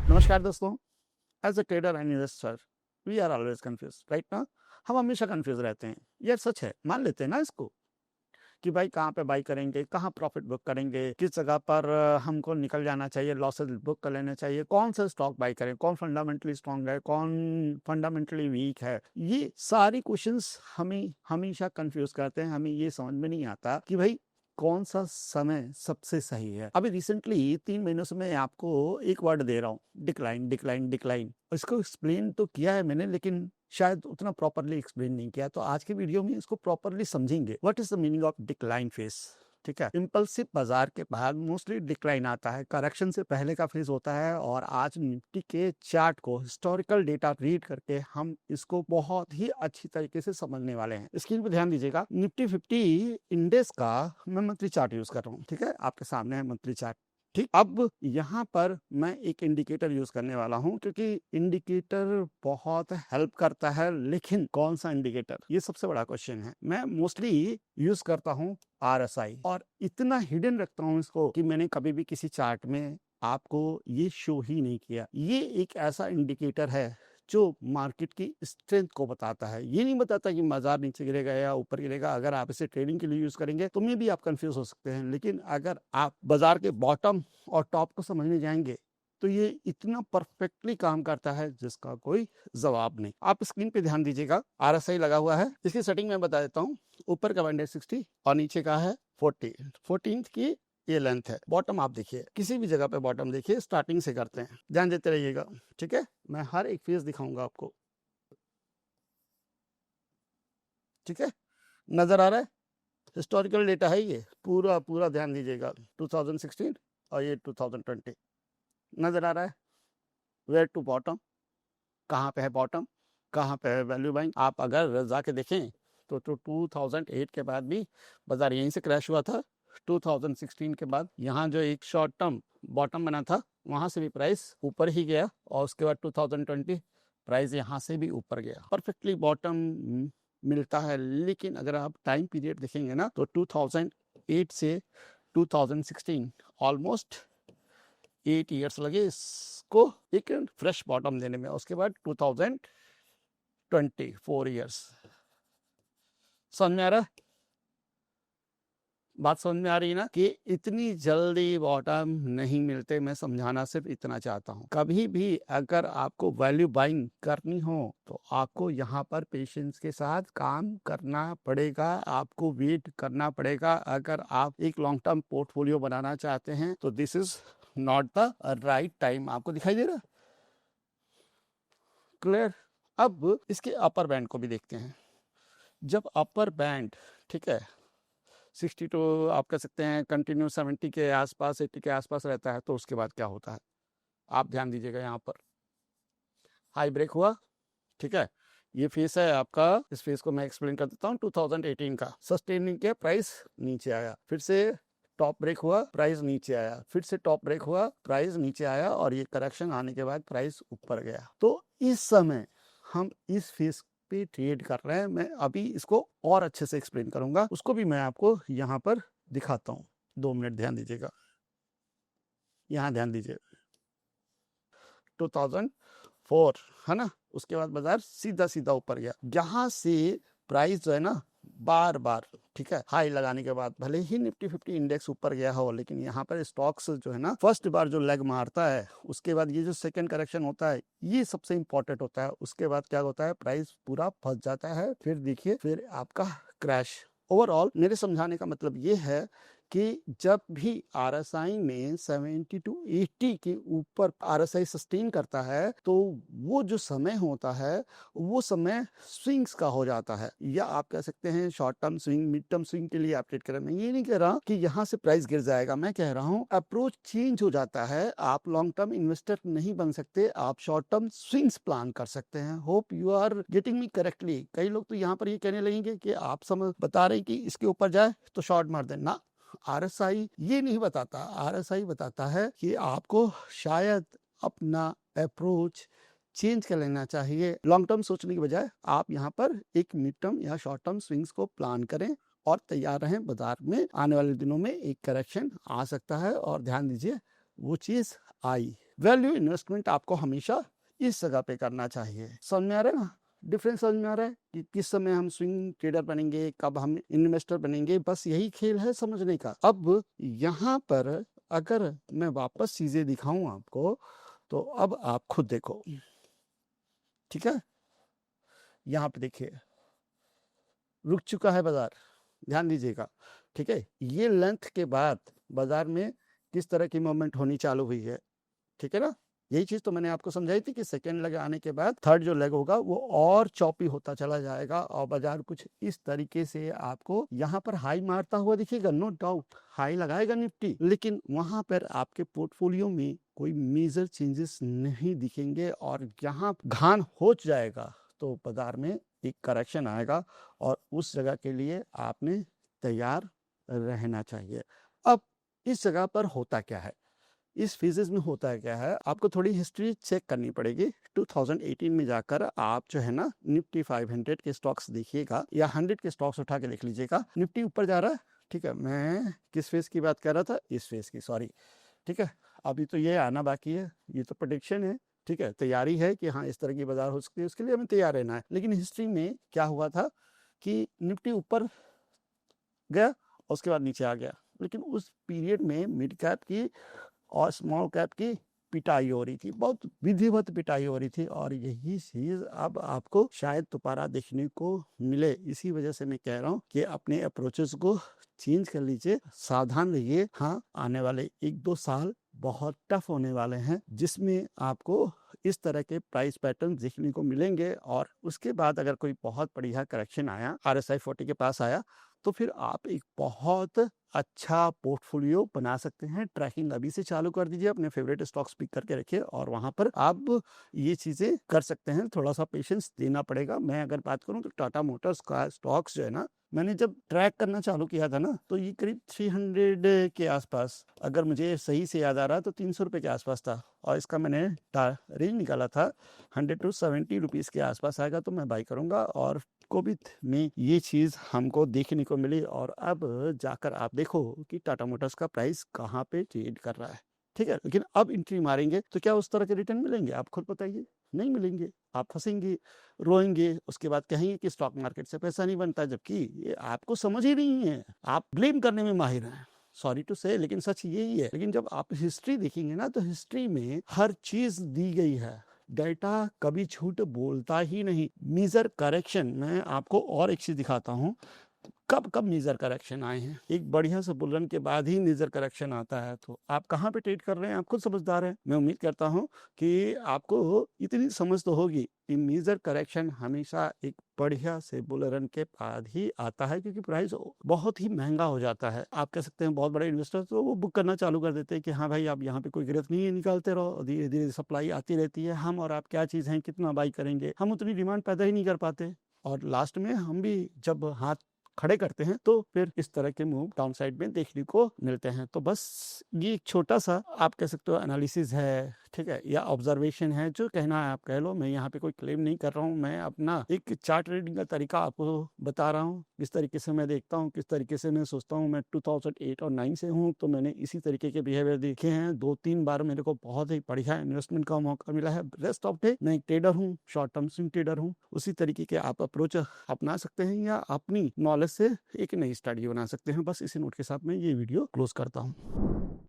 नमस्कार दोस्तों। As a trader and investor we are always confuse right ना। हम हमेशा कंफ्यूज रहते हैं। यार सच है, मान लेते हैं ना इसको कि भाई कहाँ पे बाई करेंगे, कहाँ प्रॉफिट बुक करेंगे, किस जगह पर हमको निकल जाना चाहिए, लॉसेस बुक कर लेना चाहिए, कौन सा स्टॉक बाई करें, कौन फंडामेंटली स्ट्रांग है, कौन फंडामेंटली वीक है। ये सारी क्वेश्चंस हमें हमेशा कंफ्यूज करते हैं। हमें ये समझ में नहीं आता कि भाई कौन सा समय सबसे सही है। अभी रिसेंटली 3 महीनों से मैं आपको एक वर्ड दे रहा हूँ, डिक्लाइन डिक्लाइन डिक्लाइन। इसको एक्सप्लेन तो किया है मैंने, लेकिन शायद उतना प्रॉपरली एक्सप्लेन नहीं किया। तो आज के वीडियो में इसको प्रॉपरली समझेंगे। What is the meaning of decline phase. ठीक है, इम्पल्सिव बाजार के बाद मोस्टली डिक्लाइन आता है, करेक्शन से पहले का फेज होता है। और आज निफ्टी के चार्ट को, हिस्टोरिकल डेटा रीड करके हम इसको बहुत ही अच्छी तरीके से समझने वाले हैं। स्क्रीन पर ध्यान दीजिएगा, निफ्टी 50 इंडेक्स का मैं मंथली चार्ट यूज कर रहा हूँ। ठीक है, आपके सामने है मंथली चार्ट। ठीक, अब यहाँ पर मैं एक इंडिकेटर यूज करने वाला हूँ, क्योंकि इंडिकेटर बहुत हेल्प करता है। लेकिन कौन सा इंडिकेटर, ये सबसे बड़ा क्वेश्चन है। मैं मोस्टली यूज करता हूँ RSI, और इतना हिडन रखता हूँ इसको कि मैंने कभी भी किसी चार्ट में आपको ये शो ही नहीं किया। ये एक ऐसा इंडिकेटर है जो मार्केट की स्ट्रेंथ को बताता है। ये नहीं बताता कि बाजार नीचे गिरेगा या ऊपर गिरेगा। अगर आप इसे ट्रेडिंग के लिए यूज करेंगे तो में भी आप कंफ्यूज हो सकते हैं। लेकिन अगर आप बाजार के बॉटम और टॉप को समझने जाएंगे तो ये इतना परफेक्टली काम करता है जिसका कोई जवाब नहीं। आप स्क्रीन पे ध्यान दीजिएगा, RSI लगा हुआ है। इसकी सेटिंग मैं बता देता हूँ। ऊपर का बैंड है 60 और नीचे का है 14 की ये लेंथ है। बॉटम आप देखिए, किसी भी जगह पे बॉटम देखिए। स्टार्टिंग से करते हैं, ध्यान देते रहिएगा। ठीक है, मैं हर एक फेज दिखाऊंगा आपको। ठीक है, नजर आ रहा है। हिस्टोरिकल डेटा है ये, पूरा पूरा ध्यान दीजिएगा। 2016 और ये 2020 नजर आ रहा है। वेयर टू बॉटम, कहाँ पे है बॉटम, कहाँ पे है वैल्यू बाइंग। आप अगर जाके देखें तो 2008 के बाद भी बाजार यहीं से क्रैश हुआ था। 2016 के बाद यहाँ जो एक शॉर्ट टर्म बॉटम बना था, वहां से भी प्राइस ऊपर ही गया। और उसके बाद 2020 प्राइस यहाँ से भी ऊपर गया। परफेक्टली बॉटम मिलता है। लेकिन अगर आप टाइम पीरियड देखेंगे ना, तो 2008 से 2016 ऑलमोस्ट 8 ईयर्स लगे इसको एक फ्रेश बॉटम देने में। उसके बाद 2020 4 ईयर्स। समझ में आ रहा है? बात समझ में आ रही है ना कि इतनी जल्दी बॉटम नहीं मिलते। मैं समझाना सिर्फ इतना चाहता हूँ। कभी भी अगर आपको वैल्यू बाइंग करनी हो तो आपको यहाँ पर पेशेंस के साथ काम करना पड़ेगा, आपको वेट करना पड़ेगा। अगर आप एक लॉन्ग टर्म पोर्टफोलियो बनाना चाहते हैं तो this is not the right time. आपको दिखाई दे रहा है? क्लियर? अब इसके अपर बैंड को भी देखते हैं। जब अपर बैंड, ठीक है, 60 टू आप कह सकते हैं कंटिन्यू 70 के आसपास, 80 के आसपास रहता है, तो उसके बाद क्या होता है आप ध्यान दीजिएगा। यहाँ पर हाई ब्रेक हुआ। ठीक है, ये फेस है आपका। इस फेस को मैं एक्सप्लेन कर देता हूँ। 2018 का सस्टेनिंग के प्राइस नीचे आया, फिर से टॉप ब्रेक हुआ, प्राइस नीचे आया, फिर से टॉप ब्रेक हुआ, प्राइस नीचे आया, और ये करेक्शन आने के बाद प्राइस ऊपर गया। तो इस समय हम इस फेस पे ट्रेड कर रहे हैं। मैं अभी इसको और अच्छे से एक्सप्लेन करूंगा, उसको भी मैं आपको यहाँ पर दिखाता हूँ। 2 मिनट ध्यान दीजिएगा, यहाँ ध्यान दीजिए। 2004 है ना, उसके बाद बाजार सीधा सीधा ऊपर गया। यहाँ से प्राइस जो है ना बार बार, ठीक है, हाई लगाने के बाद भले ही निफ्टी 50 इंडेक्स ऊपर गया हो, लेकिन यहाँ पर स्टॉक्स जो है ना फर्स्ट बार जो लेग मारता है, उसके बाद ये जो सेकंड करेक्शन होता है, ये सबसे इंपॉर्टेंट होता है। उसके बाद क्या होता है, प्राइस पूरा फंस जाता है। फिर देखिए, फिर आपका क्रैश। ओवरऑल मेरे समझाने का मतलब ये है कि जब भी RSI में 70 टू 80 के ऊपर RSI सस्टेन करता है, तो वो जो समय होता है वो समय स्विंग्स का हो जाता है, या आप कह सकते हैं short term swing, mid term swing के लिए आप ट्रेड करें। मैं ये नहीं कह रहा कि यहाँ से प्राइस गिर जाएगा, मैं कह रहा हूँ अप्रोच चेंज हो जाता है। आप लॉन्ग टर्म इन्वेस्टर नहीं बन सकते, आप शॉर्ट टर्म स्विंग्स प्लान कर सकते हैं। Hope you are getting me correctly. कई लोग तो यहाँ पर ये कहने लगेंगे कि आप समझ बता रहे कि इसके ऊपर जाए तो शॉर्ट मार देना। RSI ये नहीं बताता। RSI बताता है कि आपको शायद अपना अप्रोच चेंज कर लेना चाहिए। लॉन्ग टर्म सोचने की बजाय आप यहाँ पर एक मिड टर्म या शॉर्ट टर्म स्विंग्स को प्लान करें और तैयार रहें। बाजार में आने वाले दिनों में एक करेक्शन आ सकता है, और ध्यान दीजिए वो चीज आई। वैल्यू इन्वेस्टमेंट आपको हमेशा इस जगह पे करना चाहिए। समझ में आ रहा है ना, डिफरेंस समझ में आ रहा है कि किस समय हम स्विंग ट्रेडर बनेंगे, कब हम इन्वेस्टर बनेंगे, बस यही खेल है समझने का। अब यहाँ पर अगर मैं वापस चीजें दिखाऊं आपको, तो अब आप खुद देखो, ठीक है। यहाँ पे देखिए रुक चुका है बाजार, ध्यान दीजिएगा, ठीक है। ये लेंथ के बाद बाजार में किस तरह की मूवमेंट होनी चालू हुई है, ठीक है ना। यही चीज तो मैंने आपको समझाई थी कि सेकेंड लेग आने के बाद थर्ड जो लेग होगा वो और चौपी होता चला जाएगा और बाजार कुछ इस तरीके से आपको यहाँ पर हाई मारता हुआ दिखेगा। नो डाउट हाई लगाएगा निफ्टी, लेकिन वहां पर आपके पोर्टफोलियो में कोई मेजर चेंजेस नहीं दिखेंगे और यहाँ घान हो जाएगा तो बाजार में एक करेक्शन आएगा और उस जगह के लिए आपने तैयार रहना चाहिए। अब इस जगह पर होता क्या है, इस फेजेस में होता है क्या है, आपको थोड़ी हिस्ट्री चेक करनी पड़ेगी। 2018 में जाकर आप जो है ना निफ्टी 500 के स्टॉक्स देखिएगा या 100 के स्टॉक्स उठा के देख लीजिएगा, निफ्टी ऊपर जा रहा है, ठीक है। मैं किस फेज की बात कर रहा था, इस फेज की, सॉरी, ठीक है। अभी तो ये आना बाकी है, ये तो प्रेडिक्शन है, ठीक है, तैयारी है कि हाँ इस तरह की बाजार हो सकती है, उसके लिए हमें तैयार रहना है। लेकिन हिस्ट्री में क्या हुआ था कि निफ्टी ऊपर गया उसके बाद नीचे आ गया, लेकिन उस पीरियड में मिड कैप की और स्मॉल कैप की पिटाई हो रही थी, बहुत विधिवत पिटाई हो रही थी, और यही चीज अब आपको शायद दोबारा देखने को मिले। इसी वजह से मैं कह रहा हूँ कि अपने अप्रोचेस को चेंज कर लीजिए, सावधान रहिए। हाँ, आने वाले 1-2 साल बहुत टफ होने वाले हैं, जिसमें आपको इस तरह के प्राइस पैटर्न देखने को मिलेंगे, और उसके बाद अगर कोई बहुत बढ़िया करेक्शन आया, RSI 40 के पास आया, तो फिर आप एक बहुत अच्छा पोर्टफोलियो बना सकते हैं। ट्रैकिंग अभी से चालू कर दीजिए, अपने फेवरेट स्टॉक्स पिक करके रखिए और वहां पर आप ये चीजें कर सकते हैं। थोड़ा सा पेशेंस देना पड़ेगा। मैं अगर बात करूं तो टाटा मोटर्स का स्टॉक्स जो है ना, मैंने जब ट्रैक करना चालू किया था ना, तो ये करीब 300 के आसपास, अगर मुझे सही से याद आ रहा है तो 300 रुपये के आसपास था, और इसका मैंने रेंज निकाला था 100 to 70 रुपीज़ के आसपास आएगा तो मैं बाई करूंगा। और कोविड में ये चीज़ हमको देखने को मिली, और अब जाकर आप देखो कि टाटा मोटर्स का प्राइस कहाँ पे ट्रेड कर रहा है, ठीक है। लेकिन अब एंट्री मारेंगे तो क्या उस तरह के रिटर्न मिलेंगे, आप खुद बताइए, नहीं मिलेंगे। आप फंसेंगे, रोएंगे, उसके बाद कहेंगे कि स्टॉक मार्केट से पैसा नहीं बनता, जबकि ये आपको समझ ही नहीं है, आप ब्लेम करने में माहिर हैं। सॉरी टू से, लेकिन सच यही है। लेकिन जब आप हिस्ट्री देखेंगे ना, तो हिस्ट्री में हर चीज दी गई है, डेटा कभी झूठ बोलता ही नहीं। मेजर करेक्शन, मैं आपको और एक चीज दिखाता हूँ, कब कब मेजर करेक्शन आए हैं। एक बढ़िया से बुल रन के बाद ही मेजर करेक्शन आता है, तो आप कहाँ पे ट्रेड कर रहे हैं, आप खुद समझदार हैं। मैं उम्मीद करता हूँ कि आपको इतनी समझ तो होगी कि मेजर करेक्शन हमेशा एक बढ़िया से बुल रन के बाद ही आता है, क्योंकि प्राइस बहुत ही महंगा हो जाता है। आप कह सकते हैं बहुत बड़े इन्वेस्टर तो वो बुक करना चालू कर देते हैं कि हाँ भाई आप यहाँ पे कोई गिरफ्त नहीं है, निकालते रहो, धीरे धीरे सप्लाई आती रहती है। हम और आप क्या चीज़ हैं, कितना बाई करेंगे, हम उतनी डिमांड पैदा ही नहीं कर पाते, और लास्ट में हम भी जब हाथ खड़े करते हैं तो फिर इस तरह के मूव डाउन साइड में देखने को मिलते हैं। तो बस ये एक छोटा सा आप कह सकते हो एनालिसिस है, ठीक है, या ऑब्जर्वेशन है, जो कहना है आप कह लो। मैं यहाँ पे कोई क्लेम नहीं कर रहा हूँ, मैं अपना एक चार्ट रीडिंग का तरीका आपको बता रहा हूँ, किस तरीके से मैं देखता हूँ, किस तरीके से मैं सोचता हूँ। मैं 2008 और 9 से हूँ, तो मैंने इसी तरीके के बिहेवियर देखे हैं। 2-3 बार मेरे को बहुत ही बढ़िया इन्वेस्टमेंट का मौका मिला है। रेस्ट ऑफ डे मैं एक ट्रेडर हूँ, शॉर्ट टर्म स्विंग ट्रेडर हूँ। उसी तरीके के आप अप्रोच अपना सकते हैं, या अपनी नॉलेज से एक नई स्टडी बना सकते हैं। बस इसी नोट के साथ मैं ये वीडियो क्लोज करता हूँ।